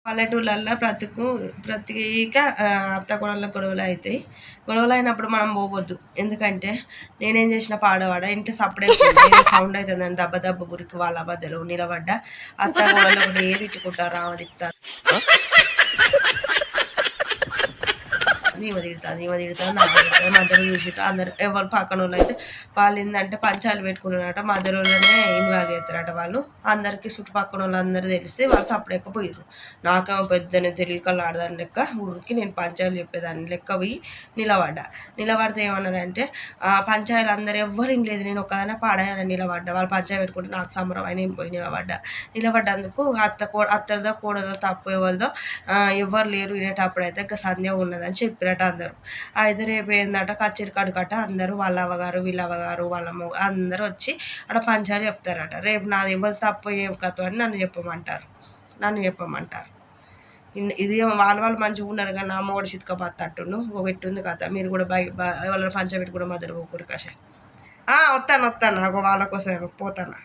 పల్లెటూళ్ళల్లో ప్రతిక అత్త కోడళ్ళ గొడవలు అవుతాయి. గొడవలు అయినప్పుడు మనం పోవద్దు. ఎందుకంటే నేనేం చేసిన పాడవాడ ఇంట్లో సప్పుడే ఏదో సౌండ్ అవుతుందని దెబ్బ దెబ్బ గురికి వాళ్ళ మధ్యలో నిలబడ్డా. అత్త కోడళ్ళు ఒకటి ఏ తిట్టుకుంటారు, రామ తిప్పుతారు, ఈమె తిడుతుంది మధ్యలో చూసిట అందరు ఎవరు పక్కన వాళ్ళు అయితే వాళ్ళు ఏంటంటే పంచాలు పెట్టుకున్నారట. మధ్యలోనే ఇన్వాల్వ్ చేస్తారట వాళ్ళు. అందరికీ చుట్టుపక్కల వాళ్ళు అందరూ తెలిసి వాళ్ళు సపడెక్కపోయారు. నాకేమో పెద్దనే తెలియకలు ఆడదాని లెక్క ఊరికి నేను పంచాయలు చెప్పేదాన్ని లెక్క పోయి నిలబడితే ఏమన్నారంటే పంచాయలు అందరూ ఎవ్వరు ఏం లేదు, నేను ఒక్కదానే పాడాయని నిలబడ్డా. వాళ్ళు పంచాయలు పెట్టుకుంటే నాకు సంబరం అయినా పోయి నిలబడ్డందుకు అత్తదో కూడదో తప్పు ఎవరిదో ఎవ్వరు లేరు వినేటప్పుడు అయితే ఇంకా సందేహం ఉన్నదని చెప్పినట్టు అందరూ. అయితే రేపు ఏంటంటే కచ్చేరి కడుకట అందరూ వాళ్ళ అవ్వగారు వీళ్ళ అవ్వగారు వాళ్ళ అందరూ వచ్చి అక్కడ పంచాలు చెప్తారట. రేపు నాది ఎవరు తప్పు ఏం కథ అని నన్ను చెప్పమంటారు. ఇది వాళ్ళు మంచిగా ఉన్నారు కానీ అమ్మ కూడా చితకపోతట్టుండు పెట్టుంది కథ. మీరు కూడా ఎవరైనా పంచ పెట్టి కూడా మధ్యలో పోకూరు కష. వస్తాను వాళ్ళ కోసం పోతాను.